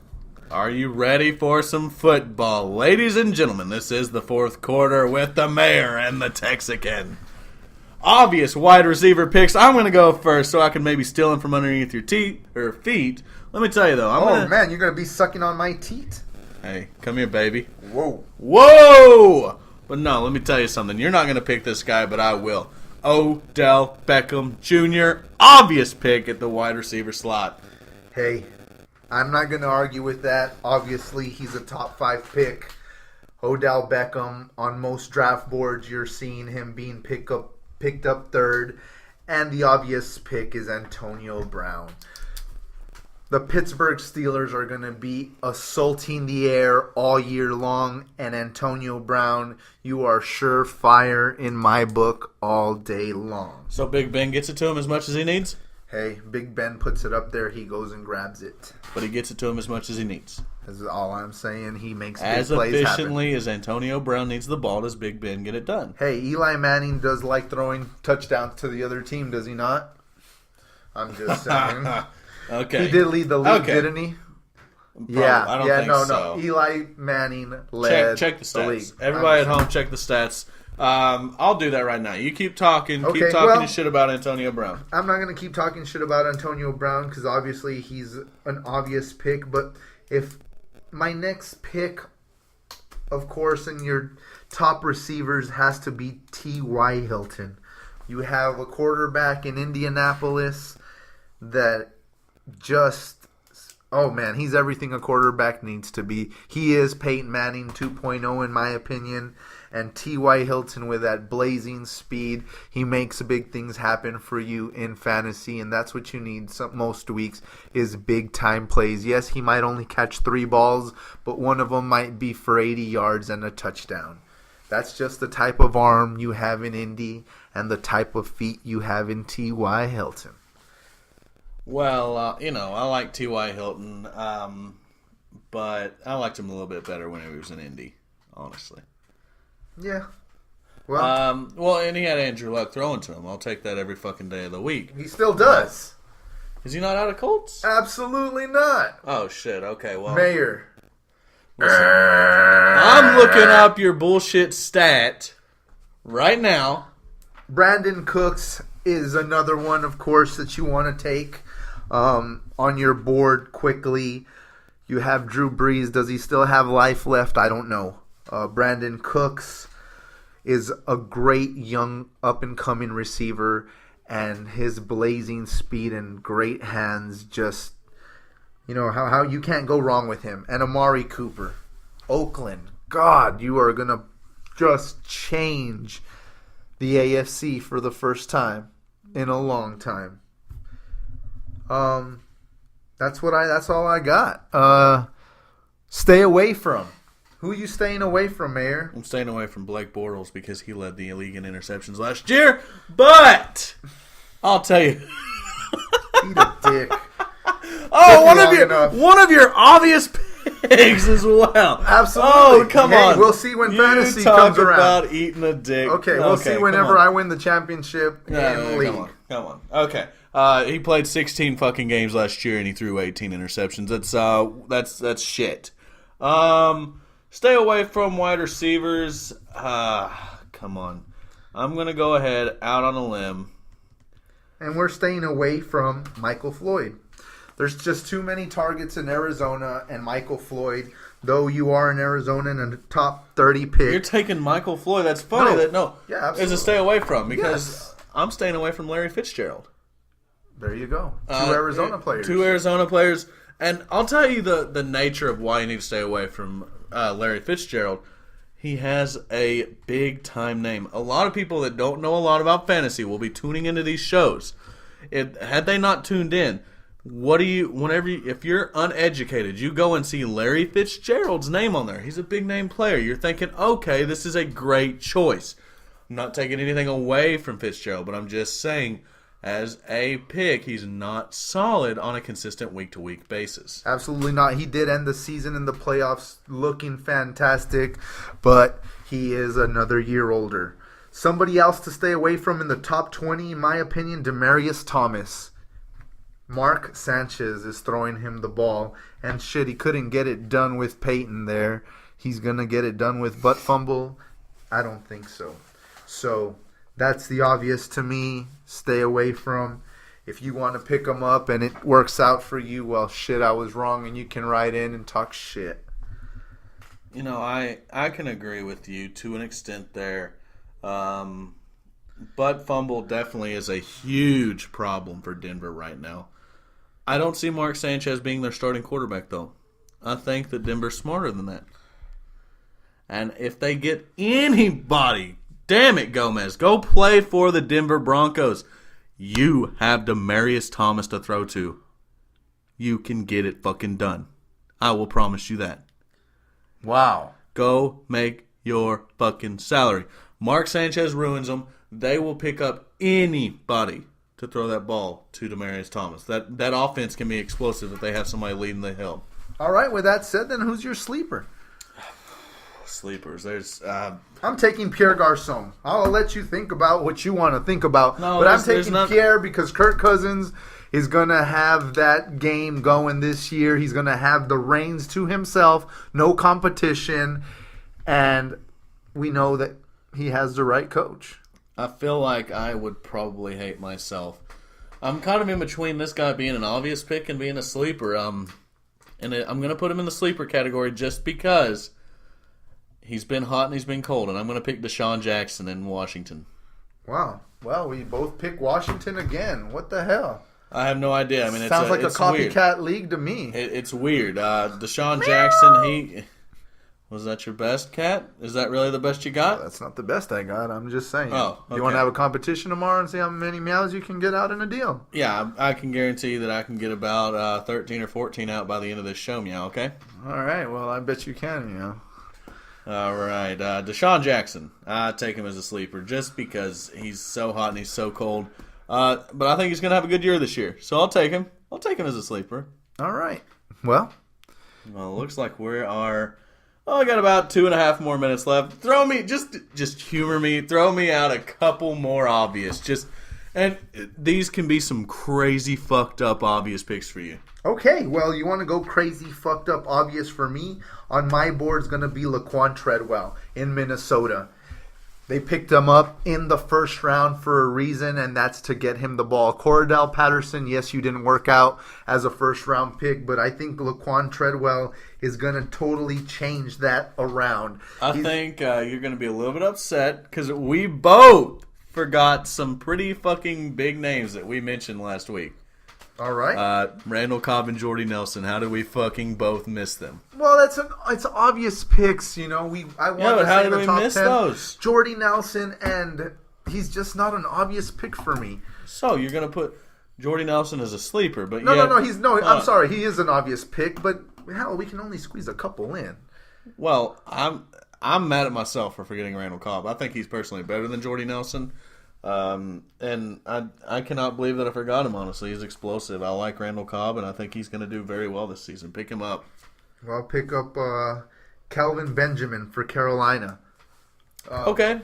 Are you ready for some football? Ladies and gentlemen, this is the fourth quarter with the mayor and the Texican. Obvious wide receiver picks. I'm going to go first so I can maybe steal them from underneath your feet. Let me tell you, though. Man, you're going to be sucking on my teat? Hey, come here, baby. Whoa. But no, let me tell you something. You're not going to pick this guy, but I will. Odell Beckham Jr., obvious pick at the wide receiver slot. Hey, I'm not going to argue with that. Obviously, he's a top 5 pick. Odell Beckham, on most draft boards, you're seeing him being picked up third. And the obvious pick is Antonio Brown. The Pittsburgh Steelers are going to be assaulting the air all year long. And Antonio Brown, you are surefire in my book all day long. So Big Ben gets it to him as much as he needs? Hey, Big Ben puts it up there. He goes and grabs it. But he gets it to him as much as he needs. That's all I'm saying. He makes big as plays happen. As efficiently as Antonio Brown needs the ball, does Big Ben get it done? Hey, Eli Manning does like throwing touchdowns to the other team, does he not? I'm just saying. Okay. He did lead the league, didn't he? Probably. Yeah. I don't think so. Eli Manning led check the stats. league. Everybody at home, check the stats. I'll do that right now. You keep talking. Okay, keep talking shit about Antonio Brown. I'm not going to keep talking shit about Antonio Brown because obviously he's an obvious pick. But if my next pick, of course, in your top receivers has to be T.Y. Hilton. You have a quarterback in Indianapolis that just, oh man, he's everything a quarterback needs to be. He is Peyton Manning 2.0 in my opinion. And T.Y. Hilton with that blazing speed, he makes big things happen for you in fantasy, and that's what you need most weeks is big-time plays. Yes, he might only catch 3 balls, but one of them might be for 80 yards and a touchdown. That's just the type of arm you have in Indy and the type of feet you have in T.Y. Hilton. Well, I like T.Y. Hilton, but I liked him a little bit better when he was in Indy, honestly. Yeah. Well, and he had Andrew Luck throwing to him. I'll take that every fucking day of the week. He still does. Is he not out of Colts? Absolutely not. Oh, shit. Okay, well. Mayor. Listen, I'm looking up your bullshit stat right now. Brandon Cooks is another one, of course, that you want to take on your board quickly. You have Drew Brees. Does he still have life left? I don't know. Brandon Cooks is a great young up-and-coming receiver, and his blazing speed and great hands just, how you can't go wrong with him. And Amari Cooper, Oakland. God, you are going to just change the AFC for the first time in a long time. That's all I got. Stay away from. Who are you staying away from, Mayor? I'm staying away from Blake Bortles because he led the league in interceptions last year. But I'll tell you. Eat a dick. One of your obvious picks as well. Absolutely. Oh, come on. We'll see when fantasy talk comes around. About eating a dick. Okay, we'll see whenever I win the championship in the league. Come on. Okay. He played 16 fucking games last year and he threw 18 interceptions. That's shit. Stay away from wide receivers. Come on. I'm going to go ahead out on a limb. And we're staying away from Michael Floyd. There's just too many targets in Arizona, and Michael Floyd though you are in Arizona and a top 30 pick. You're taking Michael Floyd. That's funny. Yeah, absolutely. Is a stay away from because Yes. I'm staying away from Larry Fitzgerald. There you go. Two Arizona players. Two Arizona players. And I'll tell you the nature of why you need to stay away from Larry Fitzgerald. He has a big-time name. A lot of people that don't know a lot about fantasy will be tuning into these shows. Had they not tuned in, if you're uneducated, you go and see Larry Fitzgerald's name on there. He's a big-name player. You're thinking, okay, this is a great choice. I'm not taking anything away from Fitzgerald, but I'm just saying, as a pick, he's not solid on a consistent week-to-week basis. Absolutely not. He did end the season in the playoffs looking fantastic, but he is another year older. Somebody else to stay away from in the top 20, in my opinion, Demaryius Thomas. Mark Sanchez is throwing him the ball, and shit, he couldn't get it done with Peyton there. He's going to get it done with butt fumble? I don't think so. So that's the obvious to me. Stay away from. If you want to pick them up and it works out for you, well, shit, I was wrong, and you can write in and talk shit. You know, I can agree with you to an extent there. Butt fumble definitely is a huge problem for Denver right now. I don't see Mark Sanchez being their starting quarterback, though. I think that Denver's smarter than that. And if they get anybody, damn it, Gomez, go play for the Denver Broncos. You have Demaryius Thomas to throw to. You can get it fucking done. I will promise you that. Wow. Go make your fucking salary. Mark Sanchez ruins them. They will pick up anybody to throw that ball to Demaryius Thomas. That offense can be explosive if they have somebody leading the hill. All right, with that said, then who's your sleeper? Sleepers. I'm taking Pierre Garçon. I'll let you think about what you want to think about. No, but I'm taking Pierre because Kirk Cousins is going to have that game going this year. He's going to have the reins to himself, no competition, and we know that he has the right coach. I feel like I would probably hate myself. I'm kind of in between this guy being an obvious pick and being a sleeper. And I'm going to put him in the sleeper category just because he's been hot and he's been cold. And I'm going to pick Deshaun Jackson in Washington. Wow. Well, we both pick Washington again. What the hell? I have no idea. I mean, sounds like a copycat weird. League to me. It's weird. Deshaun Jackson, was that your best, Cat? Is that really the best you got? That's not the best I got. I'm just saying. Oh, okay. You want to have a competition tomorrow and see how many meows you can get out in a deal? Yeah, I can guarantee you that I can get about 13 or 14 out by the end of this show, meow, okay? All right. Well, I bet you can, All right. Deshaun Jackson. I take him as a sleeper just because he's so hot and he's so cold. But I think he's going to have a good year this year. So I'll take him. I'll take him as a sleeper. All right. Well, it looks like we are... Oh, I got about 2.5 more minutes left. Throw me, just humor me. Throw me out a couple more obvious. And these can be some crazy, fucked up, obvious picks for you. Okay, well, you want to go crazy, fucked up, obvious for me? On my board is going to be Laquan Treadwell in Minnesota. They picked him up in the first round for a reason, and that's to get him the ball. Cordell Patterson, yes, you didn't work out as a first-round pick, but I think Laquan Treadwell is going to totally change that around. I think you're going to be a little bit upset because we both forgot some pretty fucking big names that we mentioned last week. All right. Randall Cobb and Jordy Nelson. How did we fucking both miss them? Well, it's obvious picks, I want but how did we miss those? Jordy Nelson, and he's just not an obvious pick for me. So you're gonna put Jordy Nelson as a sleeper, but No. I'm sorry, he is an obvious pick, but hell, we can only squeeze a couple in. Well, I'm mad at myself for forgetting Randall Cobb. I think he's personally better than Jordy Nelson. And I cannot believe that I forgot him, honestly. He's explosive. I like Randall Cobb, and I think he's going to do very well this season. Pick him up. Well, I'll pick up Kelvin Benjamin for Carolina. Okay.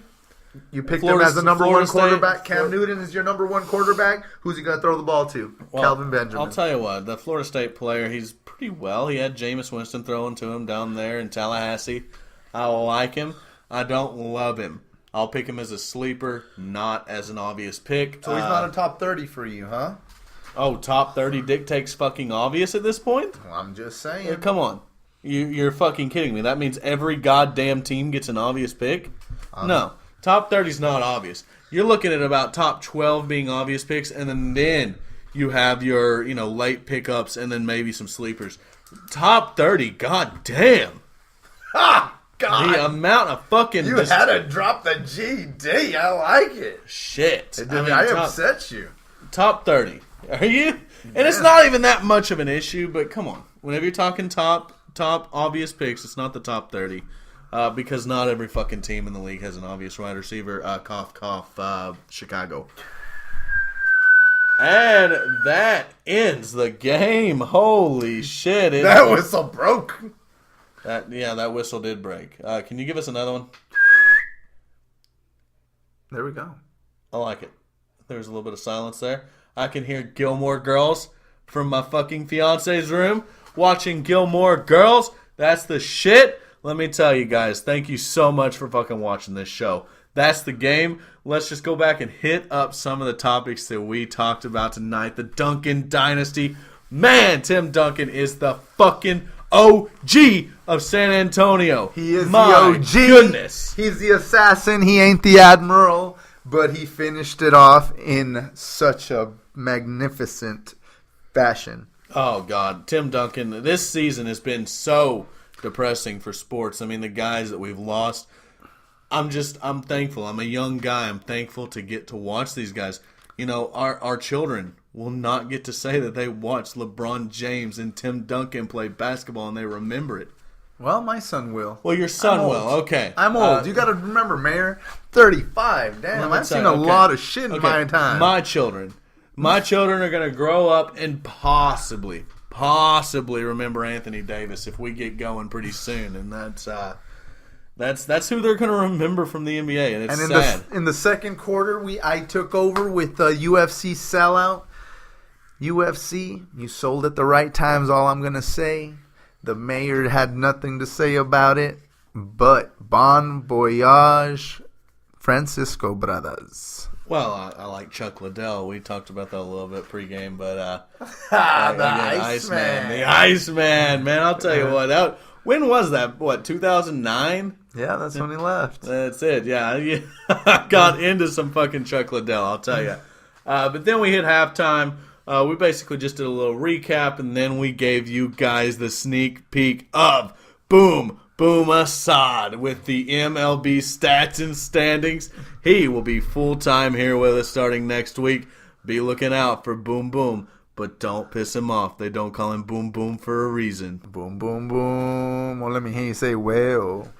You picked him as the number one quarterback. Cam Newton is your number one quarterback. Who's he going to throw the ball to? Well, Kelvin Benjamin. I'll tell you what. The Florida State player, he's pretty well. He had Jameis Winston throwing to him down there in Tallahassee. I like him. I don't love him. I'll pick him as a sleeper, not as an obvious pick. So he's not a top 30 for you, huh? Oh, top 30 dictates fucking obvious at this point? Well, I'm just saying. Come on. You're fucking kidding me. That means every goddamn team gets an obvious pick? No. Top 30 is not obvious. You're looking at about top 12 being obvious picks, and then you have your, late pickups and then maybe some sleepers. Top 30, goddamn. Ah, God. The amount of fucking... You had to drop the GD. I like it. Shit. I upset you. Top 30. Are you? And it's not even that much of an issue, but come on. Whenever you're talking top obvious picks, it's not the top 30. Because not every fucking team in the league has an obvious wide receiver. Cough, cough, Chicago. And that ends the game. Holy shit. That whistle broke. That whistle did break. Can you give us another one? There we go. I like it. There's a little bit of silence there. I can hear Gilmore Girls from my fucking fiance's room. Watching Gilmore Girls. That's the shit. Let me tell you guys, thank you so much for fucking watching this show. That's the game. Let's just go back and hit up some of the topics that we talked about tonight. The Duncan Dynasty. Man, Tim Duncan is the fucking OG of San Antonio. He is My the OG. Goodness. He's the assassin. He ain't the admiral. But he finished it off in such a magnificent fashion. Oh, God. Tim Duncan, this season has been so depressing for sports. I mean, the guys that we've lost, I'm thankful. I'm a young guy. I'm thankful to get to watch these guys. Our children will not get to say that they watched LeBron James and Tim Duncan play basketball and they remember it. Well, my son will. Well, your son will. Okay. I'm old. You got to remember, Mayor, 35. Damn, I've seen a lot of shit in my time. My children are going to grow up and possibly remember Anthony Davis if we get going pretty soon, and that's who they're going to remember from the NBA, and it's sad. In the second quarter, I took over with the UFC sellout. UFC, you sold at the right times. All I'm going to say. The mayor had nothing to say about it, but bon voyage, Francisco Brothers. Well, I like Chuck Liddell. We talked about that a little bit pregame, but the Iceman. The Iceman, man. I'll tell you what. When was that? What, 2009? Yeah, that's when he left. That's it. Yeah, I got into some fucking Chuck Liddell. I'll tell you. But then we hit halftime. We basically just did a little recap, and then we gave you guys the sneak peek of Boom Assad with the MLB stats and standings. He will be full-time here with us starting next week. Be looking out for Boom Boom, but don't piss him off. They don't call him Boom Boom for a reason. Boom, boom, boom. Well, let me hear you say, well.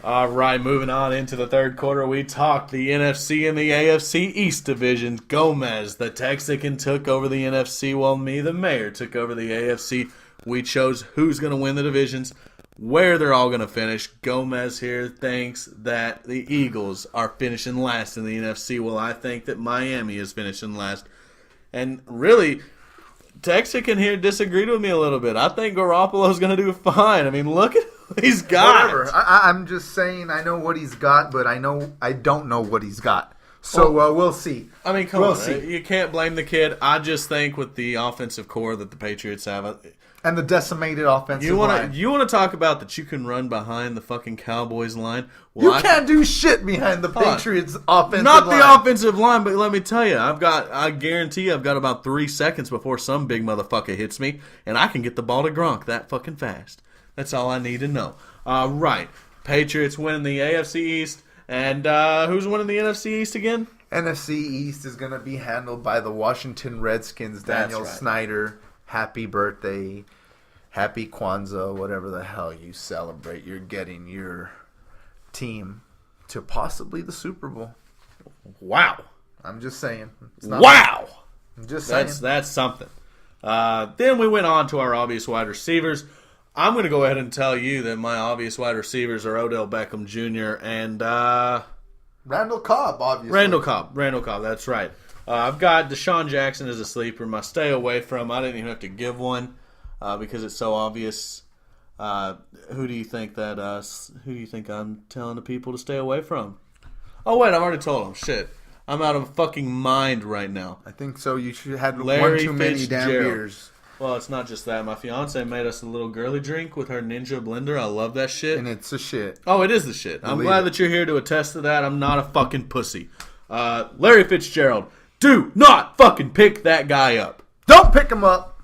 All right, moving on into the third quarter, we talked the NFC and the AFC East divisions. Gomez, the Texican, took over the NFC, while me, the mayor, took over the AFC. We chose who's going to win the divisions, where they're all going to finish. Gomez here thinks that the Eagles are finishing last in the NFC, while I think that Miami is finishing last. And really, Texican here disagreed with me a little bit. I think Garoppolo's going to do fine. I mean, look at what he's got. Whatever. I'm just saying I know what he's got, but I don't know what he's got. So we'll see. I mean, come on. You can't blame the kid. I just think with the offensive core that the Patriots have. And the decimated offensive line. You want to talk about that you can run behind the fucking Cowboys line? Well, you can't do shit behind the Patriots offensive line. Not the offensive line, but let me tell you, I guarantee I've got about 3 seconds before some big motherfucker hits me, and I can get the ball to Gronk that fucking fast. That's all I need to know. Right. Patriots winning the AFC East, and who's winning the NFC East again? NFC East is going to be handled by the Washington Redskins, Daniel Snyder. Happy birthday. Happy Kwanzaa, whatever the hell you celebrate. You're getting your team to possibly the Super Bowl. Wow. I'm just saying. Wow. I'm just saying. That's something. Then we went on to our obvious wide receivers. I'm going to go ahead and tell you that my obvious wide receivers are Odell Beckham Jr. and Randall Cobb, obviously. Randall Cobb, that's right. I've got Deshaun Jackson as a sleeper. My stay away from. I didn't even have to give one because it's so obvious. Who do you think I'm telling the people to stay away from? Oh wait, I've already told them. Shit, I'm out of fucking mind right now. I think so. You should have Larry one too many damn Fitzgerald. beers. Well, it's not just that. My fiance made us a little girly drink with her Ninja blender. I love that shit. And it's a shit. Oh, it is the shit. I'm Believe glad it. that you're here to attest to that. I'm not a fucking pussy. Larry Fitzgerald, do not fucking pick that guy up. Don't pick them up.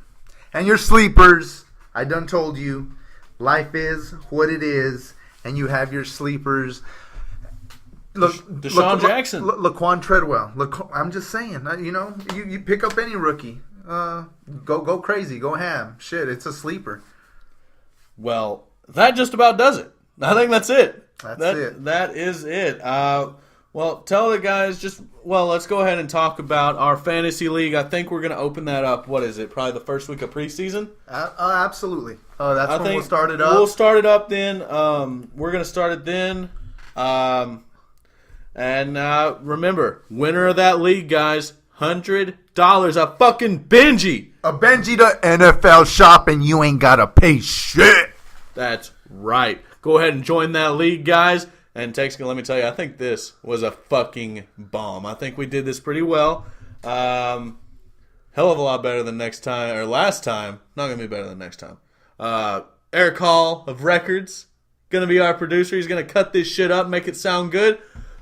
And your sleepers, I done told you, life is what it is, and you have your sleepers. Look, Deshaun Jackson. Laquan Treadwell. I'm just saying, you pick up any rookie. Go crazy. Go ham. Shit, it's a sleeper. Well, that just about does it. I think that's it. That's it. That is it. Well, tell the guys let's go ahead and talk about our fantasy league. I think we're going to open that up. What is it? Probably the first week of preseason? Absolutely. That's when we'll start it up. We'll start it up then. We're going to start it then. And remember, winner of that league, guys, $100. A fucking Benji. A Benji to NFL shop, and you ain't got to pay shit. That's right. Go ahead and join that league, guys. And Texican, let me tell you, I think this was a fucking bomb. I think we did this pretty well. Hell of a lot better than last time. Not going to be better than next time. Eric Hall of Records, going to be our producer. He's going to cut this shit up, make it sound good.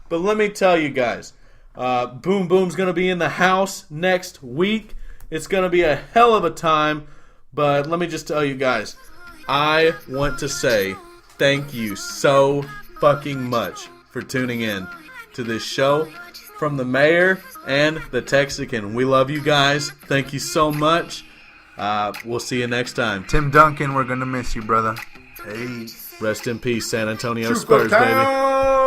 But let me tell you guys, Boom Boom's going to be in the house next week. It's going to be a hell of a time. But let me just tell you guys, I want to say thank you so fucking much for tuning in to this show from the mayor and the Texican. We love you guys. Thank you so much. We'll see you next time. Tim Duncan, we're going to miss you, brother. Hey. Rest in peace, San Antonio Spurs, baby.